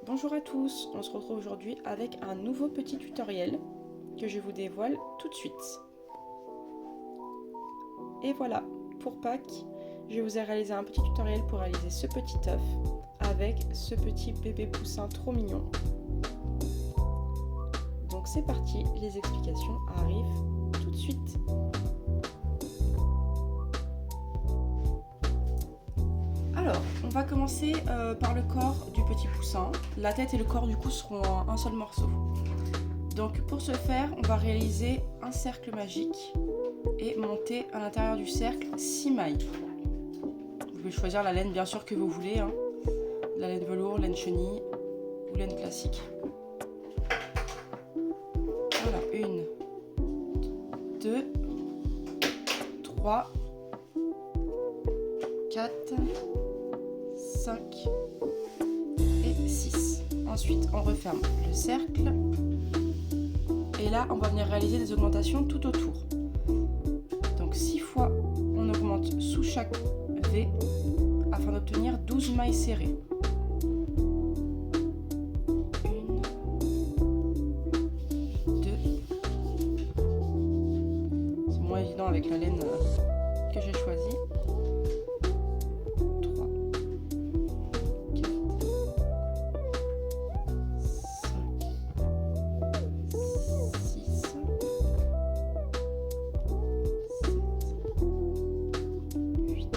Bonjour à tous, on se retrouve aujourd'hui avec un nouveau petit tutoriel que je vous dévoile tout de suite. Et voilà, pour Pâques, je vous ai réalisé un petit tutoriel pour réaliser ce petit œuf avec ce petit bébé poussin trop mignon. Donc c'est parti, les explications arrivent tout de suite. Alors, on va commencer par le corps du petit poussin. La tête et le corps du coup seront un seul morceau. Donc pour ce faire, on va réaliser un cercle magique et monter à l'intérieur du cercle 6 mailles. Vous pouvez choisir la laine bien sûr que vous voulez, hein. La laine velours, laine chenille ou laine classique. Voilà, 1, 2, 3, 4, 5 et 6. Ensuite, on referme le cercle. Et là, on va venir réaliser des augmentations tout autour. Donc 6 fois, on augmente sous chaque V afin d'obtenir 12 mailles serrées. 1, 2. C'est moins évident avec la laine que j'ai choisie. 3, 4, 5, 6, 7, 8,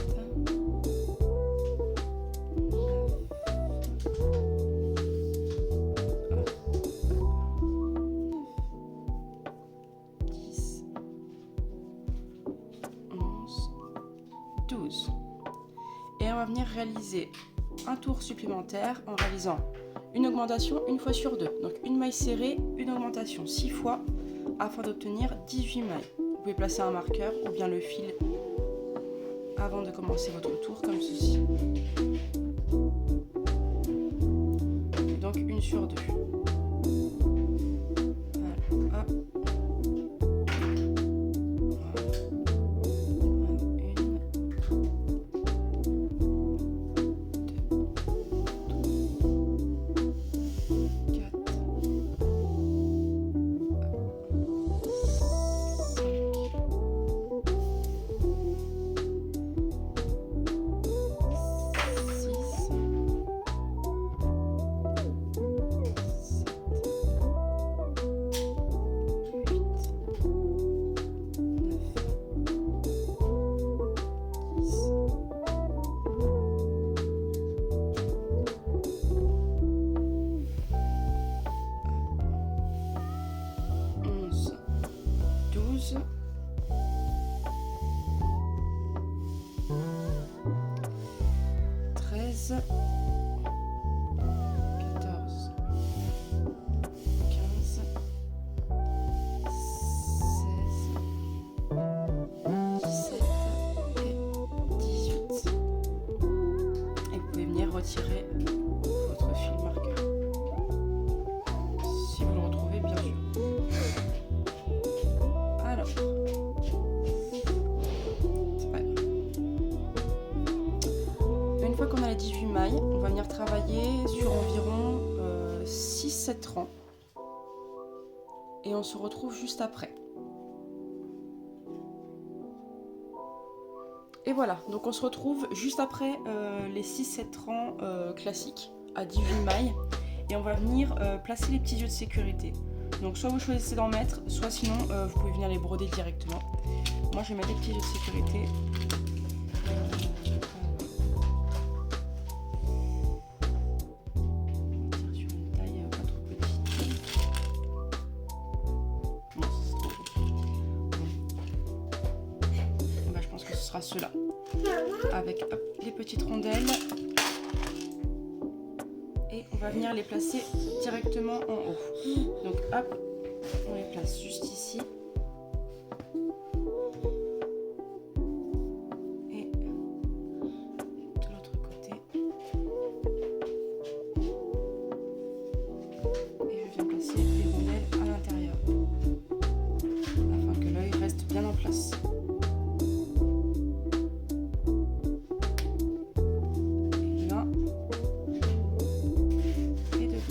10, 11, 12. Et on va venir réaliser un tour supplémentaire en réalisant une augmentation une fois sur 2. Donc une maille serrée, une augmentation 6 fois afin d'obtenir 18 mailles. Vous pouvez placer un marqueur ou bien le fil avant de commencer votre tour comme ceci. Donc une sur 2. Voilà, hop. Treize, 14, 15, 16, 17 et 18. Et vous pouvez venir retirer votre fil marqueur. Si vous le retrouvez, bien sûr. Alors, c'est pas grave. Une fois qu'on a les 18 mailles, on va venir travailler sur environ 6-7 rangs. Et on se retrouve juste après. Et voilà, donc on se retrouve juste après les 6-7 rangs classiques à 18 mailles. Et on va venir placer les petits yeux de sécurité. Donc soit vous choisissez d'en mettre, soit sinon vous pouvez venir les broder directement. Moi je vais mettre les petits yeux de sécurité. Sur une taille pas trop petite. Non, c'est trop petit. Bon. Bah, je pense que ce sera ceux-là. Avec hop, les petites rondelles. Et on va venir les placer directement en haut. Donc hop, on les place juste ici. Et de l'autre côté. Et je viens placer les rondelles à l'intérieur. Afin que l'œil reste bien en place. Et l'un. Et deux.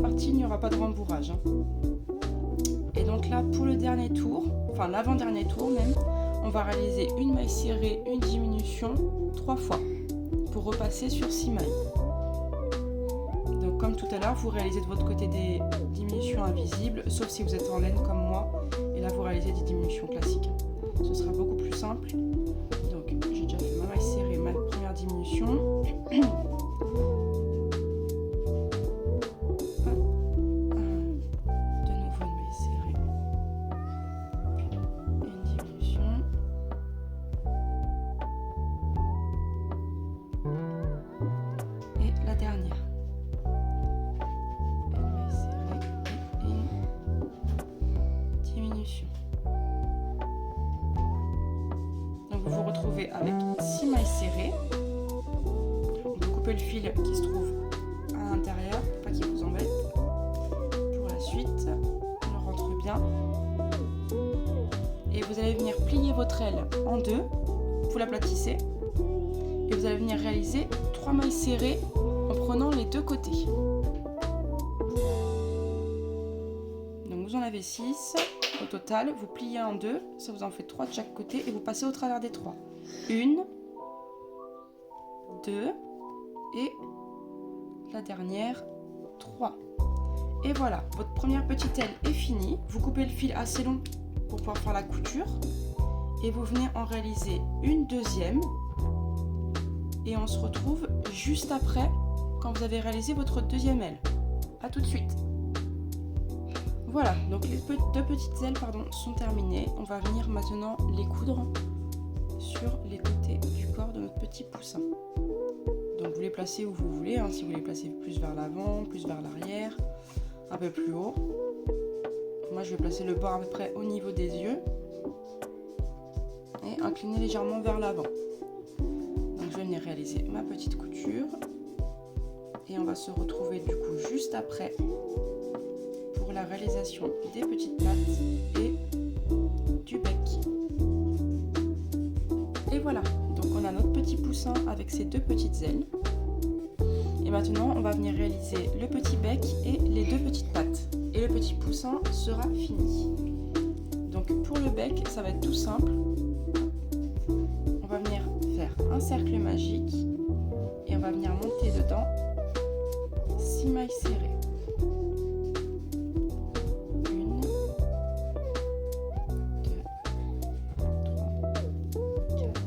partie, il n'y aura pas de rembourrage. Et donc là, pour le dernier tour, enfin l'avant-dernier tour même, on va réaliser une maille serrée, une diminution 3 fois pour repasser sur 6 mailles. Donc comme tout à l'heure, vous réalisez de votre côté des diminutions invisibles, sauf si vous êtes en laine comme moi, et là vous réalisez des diminutions classiques. Ce sera beaucoup plus simple. Donc j'ai déjà fait ma maille serrée, ma première diminution. Donc vous vous retrouvez avec 6 mailles serrées. On peut couper le fil qui se trouve à l'intérieur pour pas qu'il vous embête. Pour la suite, on le rentre bien. Et vous allez venir plier votre aile en deux. Vous l'aplatissez. Et vous allez venir réaliser 3 mailles serrées en prenant les deux côtés. Donc vous en avez 6. Au total, vous pliez en deux, ça vous en fait 3 de chaque côté et vous passez au travers des 3. 1, 2 et la dernière 3. Et voilà, votre première petite aile est finie. Vous coupez le fil assez long pour pouvoir faire la couture et vous venez en réaliser une deuxième et on se retrouve juste après quand vous avez réalisé votre deuxième aile. A tout de suite. Voilà, donc les deux petites ailes sont terminées. On va venir maintenant les coudre sur les côtés du corps de notre petit poussin. Donc vous les placez où vous voulez, si vous les placez plus vers l'avant, plus vers l'arrière, un peu plus haut. Moi je vais placer le bord à peu près au niveau des yeux et incliner légèrement vers l'avant. Donc je vais venir réaliser ma petite couture et on va se retrouver du coup juste après pour la réalisation des petites pattes et du bec. Et voilà, donc on a notre petit poussin avec ses deux petites ailes. Et maintenant on va venir réaliser le petit bec et les deux petites pattes. Et le petit poussin sera fini. Donc pour le bec, ça va être tout simple. On va venir faire un cercle magique et on va venir monter dedans 6 mailles serrées. 1, 2, 3, 4,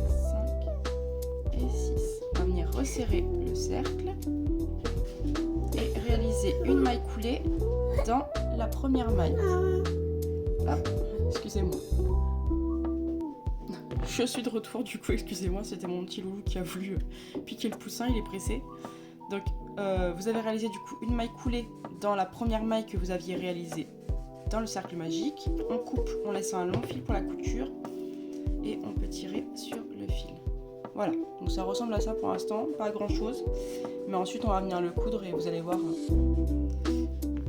5 et 6. On va venir resserrer le cercle et réaliser une maille coulée dans la première maille. Ah, excusez-moi. Je suis de retour du coup, excusez-moi, c'était mon petit loulou qui a voulu piquer le poussin, il est pressé. Donc vous avez réalisé du coup une maille coulée dans la première maille que vous aviez réalisée dans le cercle magique. On coupe, on laisse un long fil pour la couture et on peut tirer sur le fil. Voilà, donc ça ressemble à ça pour l'instant, pas grand chose, mais ensuite on va venir le coudre et vous allez voir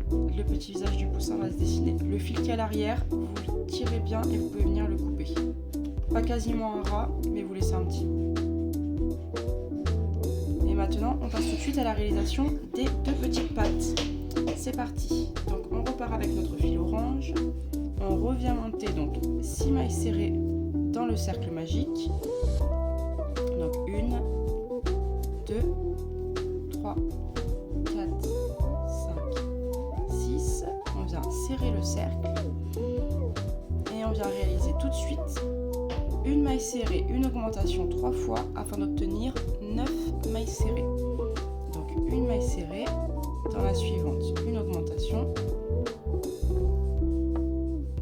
le petit visage du poussin va se dessiner. Le fil qui est à l'arrière, vous le tirez bien et vous pouvez venir le couper. Pas quasiment un ras, mais vous laissez un petit bout. Et maintenant, on passe tout de suite à la réalisation des deux petites pattes. C'est parti. Donc on repart avec notre fil orange. On revient monter donc 6 mailles serrées dans le cercle magique. Donc 1, 2, 3, 4, 5, 6. On vient serrer le cercle. Et on vient réaliser tout de suite une maille serrée, une augmentation 3 fois afin d'obtenir 9 mailles serrées. Donc une maille serrée, dans la suivante une augmentation,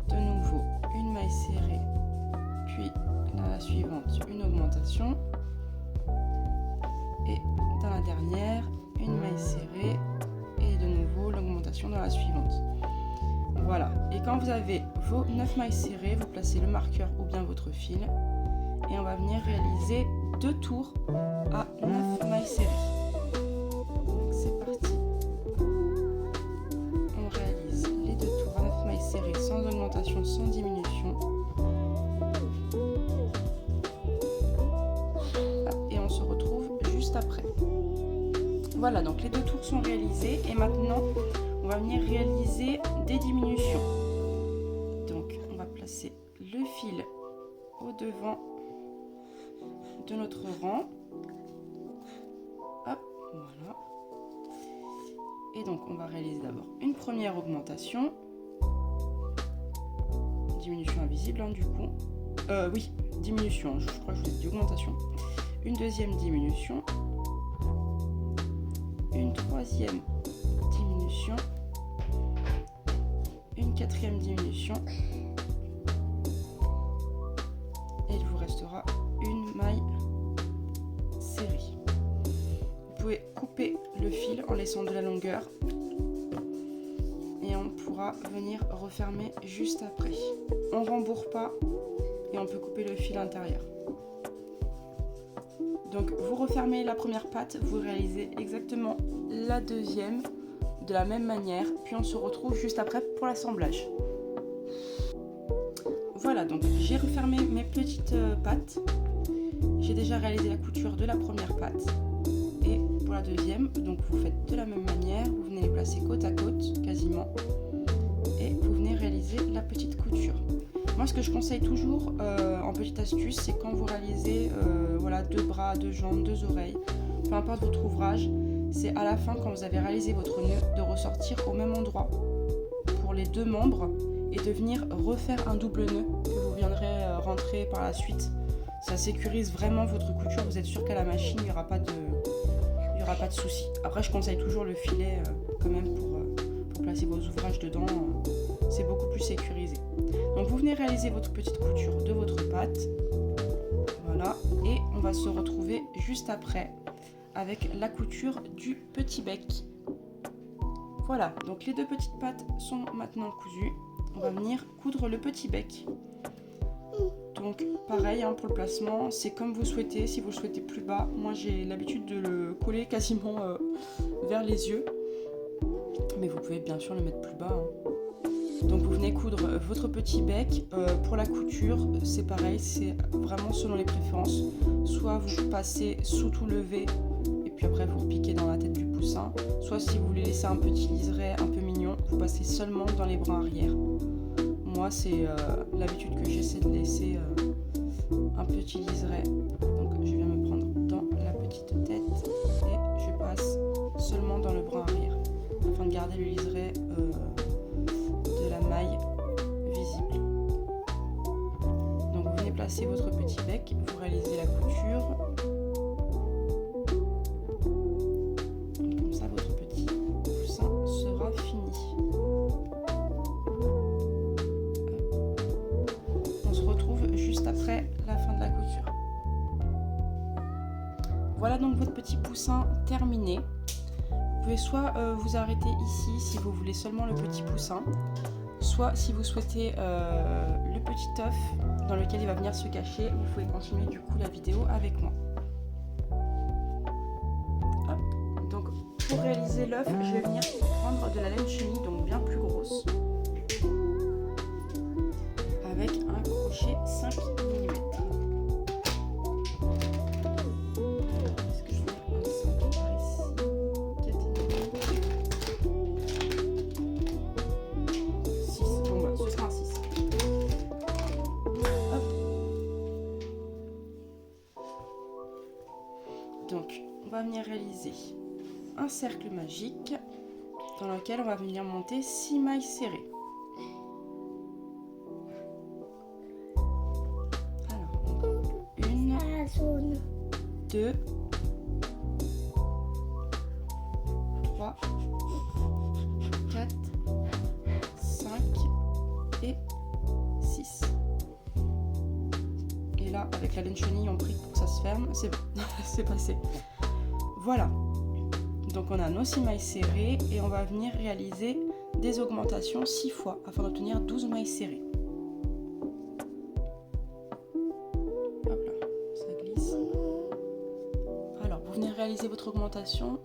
de nouveau une maille serrée, puis dans la suivante une augmentation et dans la dernière une maille serrée et de nouveau l'augmentation dans la suivante. Voilà, et quand vous avez vos 9 mailles serrées, vous placez le marqueur ou bien votre fil et on va venir réaliser 2 tours à 9 mailles serrées. Donc c'est parti. On réalise les 2 tours à 9 mailles serrées sans augmentation, sans diminution. Et on se retrouve juste après. Voilà, donc les 2 tours sont réalisés et maintenant on va venir réaliser des diminutions. Donc on va placer le fil au devant de notre rang. Hop, voilà. Et donc on va réaliser d'abord une première augmentation. Diminution invisible hein, du coup. Oui, diminution, je crois que je vous ai dit augmentation. Une deuxième diminution. Une troisième diminution. Une quatrième diminution. Et il vous restera une maille serrée. Vous pouvez couper le fil en laissant de la longueur. Et on pourra venir refermer juste après. On rembourre pas et on peut couper le fil intérieur. Donc vous refermez la première patte, vous réalisez exactement la deuxième de la même manière, puis on se retrouve juste après pour l'assemblage. Voilà, donc j'ai refermé mes petites pattes. J'ai déjà réalisé la couture de la première patte. Et pour la deuxième, donc vous faites de la même manière, vous venez les placer côte à côte, quasiment. Et vous venez réaliser la petite couture. Moi, ce que je conseille toujours en petite astuce, c'est quand vous réalisez voilà, 2 bras, 2 jambes, 2 oreilles, peu importe votre ouvrage, c'est à la fin, quand vous avez réalisé votre nœud, de ressortir au même endroit pour les 2 membres et de venir refaire un double nœud que vous viendrez rentrer par la suite. Ça sécurise vraiment votre couture, vous êtes sûr qu'à la machine, il n'y aura pas de souci. Après, je conseille toujours le filet quand même pour placer vos ouvrages dedans, c'est beaucoup plus sécurisé. Donc vous venez réaliser votre petite couture de votre patte, voilà, et on va se retrouver juste après avec la couture du petit bec. Voilà, donc les 2 petites pattes sont maintenant cousues. On va venir coudre le petit bec. Donc pareil hein, pour le placement, c'est comme vous souhaitez. Si vous le souhaitez plus bas, moi j'ai l'habitude de le coller quasiment vers les yeux. Mais vous pouvez bien sûr le mettre plus bas. Hein. Donc vous venez coudre votre petit bec. Pour la couture, c'est pareil, c'est vraiment selon les préférences. Soit vous passez sous tout levé et puis après vous repiquez dans la tête du poussin. Soit si vous voulez laisser un petit liseré un peu mignon, vous passez seulement dans les bras arrière. Moi, c'est l'habitude que j'ai, c'est de laisser un petit liseré. Donc je viens me prendre dans la petite tête et je passe seulement dans le bras arrière afin de garder le liseré de la maille visible. Donc vous venez placer votre petit bec, vous réalisez la couture. Et comme ça, votre petit poussin sera fini. On se retrouve juste après la fin de la couture. Voilà donc votre petit poussin terminé. Vous pouvez soit vous arrêter ici si vous voulez seulement le petit poussin, soit si vous souhaitez le petit œuf dans lequel il va venir se cacher, vous pouvez continuer du coup la vidéo avec moi. Hop. Donc pour réaliser l'œuf, je vais venir prendre de la laine chenille, donc bien plus grosse, avec un crochet 5 mm. Donc, on va venir réaliser un cercle magique dans lequel on va venir monter 6 mailles serrées. Alors, 1, 2, 3, 4, 5 et 6. Et là, avec la laine chenille, on prie pour que ça se ferme. C'est bon, c'est passé. Voilà. Donc on a nos 6 mailles serrées et on va venir réaliser des augmentations 6 fois afin d'obtenir 12 mailles serrées. Hop là, ça glisse. Alors, vous venez réaliser vos augmentations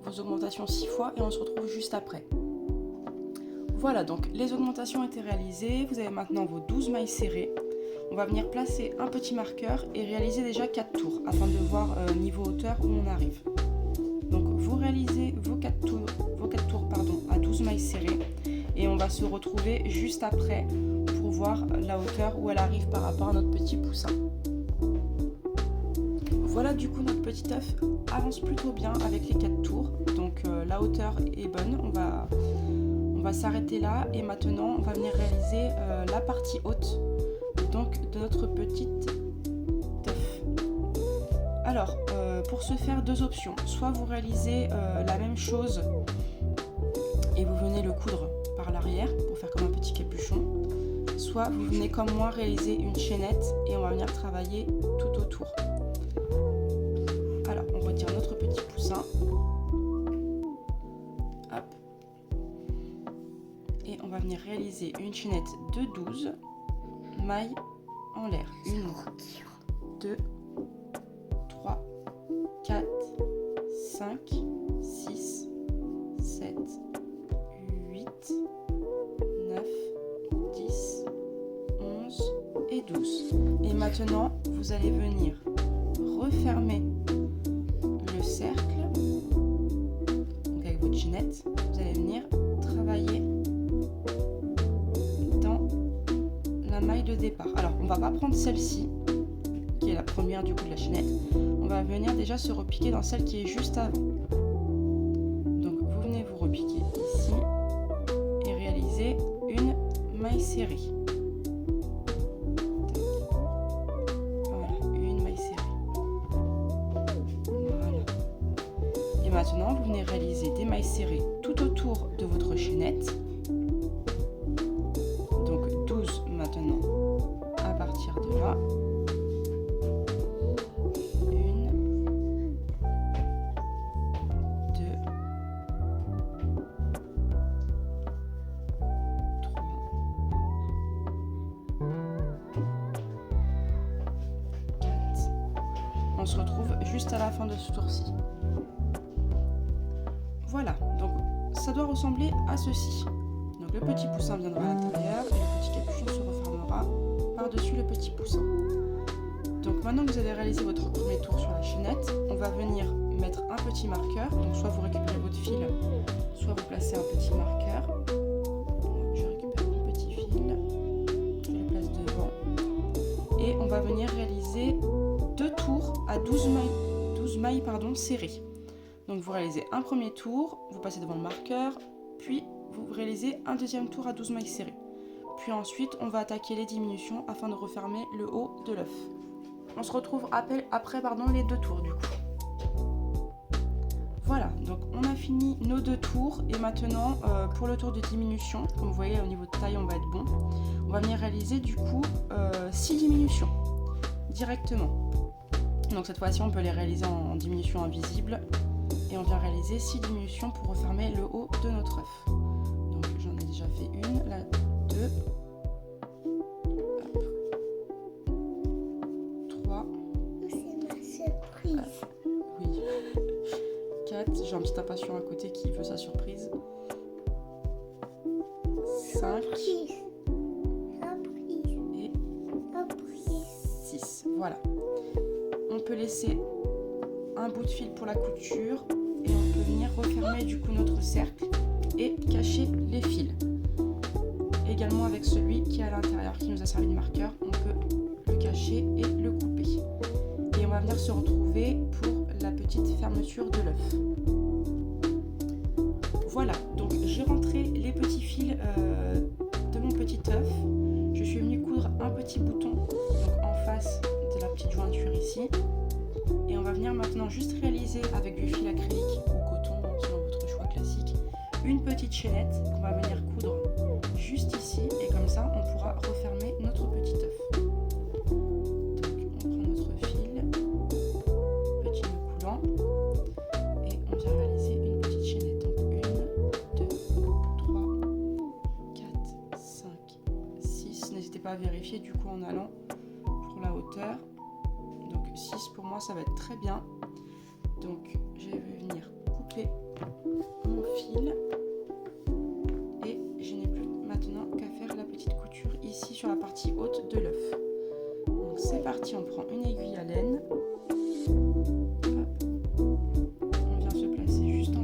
6 fois et on se retrouve juste après. Voilà, donc les augmentations ont été réalisées. Vous avez maintenant vos 12 mailles serrées. On va venir placer un petit marqueur et réaliser déjà 4 tours afin de voir niveau hauteur où on arrive. Donc vous réalisez vos 4 tours, à 12 mailles serrées et on va se retrouver juste après pour voir la hauteur où elle arrive par rapport à notre petit poussin. Voilà, du coup notre petit œuf avance plutôt bien avec les 4 tours, donc la hauteur est bonne. On va s'arrêter là et maintenant on va venir réaliser la partie haute donc de notre petit œuf. Alors pour ce faire, deux options: soit vous réalisez la même chose et vous venez le coudre par l'arrière pour faire comme un petit capuchon, soit vous venez comme moi réaliser une chaînette et on va venir travailler tout autour. Alors on retire notre petit poussin, hop, et on va venir réaliser une chaînette de 12 mailles en l'air. 1, 2, 3, 4, 5, 6, 7, 8, 9, 10, 11 et 12. Et maintenant, vous allez venir refermer le cercle. Donc avec votre chaînette, vous allez venir travailler dans la maille de départ. Alors, on va pas prendre celle-ci, qui est la première du coup de la chaînette. On va venir déjà se repiquer dans celle qui est juste avant. Donc vous venez vous repiquer ici et réaliser une maille serrée. Voilà, une maille serrée. Voilà. Et maintenant vous venez réaliser des mailles serrées tout autour de votre chaînette. Donc 12 maintenant à partir de là. 4. On se retrouve juste à la fin de ce tour-ci. Voilà, donc ça doit ressembler à ceci. Donc le petit poussin viendra à l'intérieur et le petit capuchon se refermera par-dessus le petit poussin. Donc maintenant que vous avez réalisé votre premier tour sur la chaînette, on va venir mettre un petit marqueur. Donc soit vous récupérez votre fil, soit vous placez un petit marqueur. Je récupère mon petit fil, je le place devant. Et on va venir réaliser 2 tours à 12 mailles serrées. Donc vous réalisez un premier tour, vous passez devant le marqueur, puis vous réalisez un deuxième tour à 12 mailles serrées. Puis ensuite, on va attaquer les diminutions afin de refermer le haut de l'œuf. On se retrouve après les 2 tours du coup. Voilà, donc on a fini nos 2 tours et maintenant pour le tour de diminution, comme vous voyez au niveau de taille on va être bon, on va venir réaliser du coup 6 diminutions directement. Donc cette fois-ci on peut les réaliser en diminution invisible et on vient réaliser 6 diminutions pour refermer le haut de notre œuf. Donc j'en ai déjà fait une, là 2, 3, c'est ma surprise. Oui, 4, j'ai un petit impatient à côté qui veut sa surprise. 5 et 6. Voilà. On peut laisser un bout de fil pour la couture et on peut venir refermer du coup notre cercle et cacher les fils. Également avec celui qui est à l'intérieur qui nous a servi de marqueur, on peut le cacher et le couper. Et on va venir se retrouver pour la petite fermeture de l'œuf. Voilà, donc j'ai rentré les petits fils de mon petit œuf. Je suis venue coudre un petit bouton donc en face de la petite jointure ici. Et on va venir maintenant juste réaliser avec du fil acrylique ou coton, selon votre choix classique, une petite chaînette qu'on va venir coudre juste ici. Et comme ça, on pourra refermer notre petit œuf. Donc on prend notre fil, petit nœud coulant, et on vient réaliser une petite chaînette. Donc 1, 2, 3, 4, 5, 6. N'hésitez pas à vérifier du coup en allant pour la hauteur. Donc 6 pour moi ça va être très bien. Donc je vais venir couper mon fil et je n'ai plus maintenant qu'à faire la petite couture ici sur la partie haute de l'œuf. Donc c'est parti, on prend une aiguille à laine. Hop. On vient se placer juste en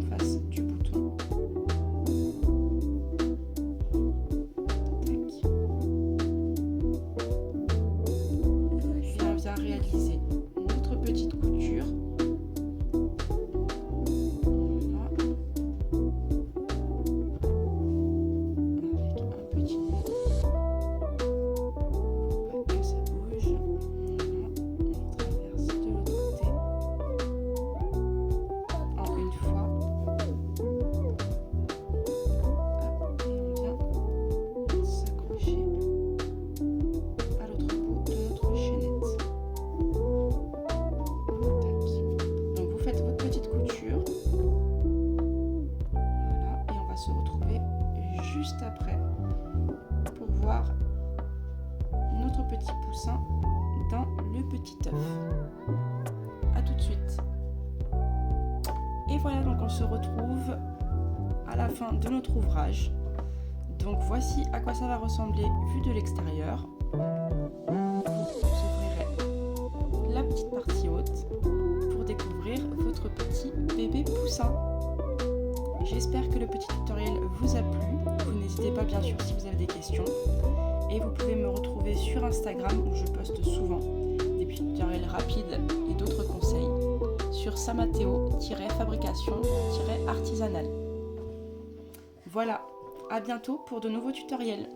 voilà, donc on se retrouve à la fin de notre ouvrage. Donc voici à quoi ça va ressembler vu de l'extérieur. Vous ouvrirez la petite partie haute pour découvrir votre petit bébé poussin. J'espère que le petit tutoriel vous a plu. Vous n'hésitez pas bien sûr si vous avez des questions. Et vous pouvez me retrouver sur Instagram où je poste souvent des petits tutoriels rapides et d'autres conseils sur samateo-fabrication-artisanale. Voilà, à bientôt pour de nouveaux tutoriels.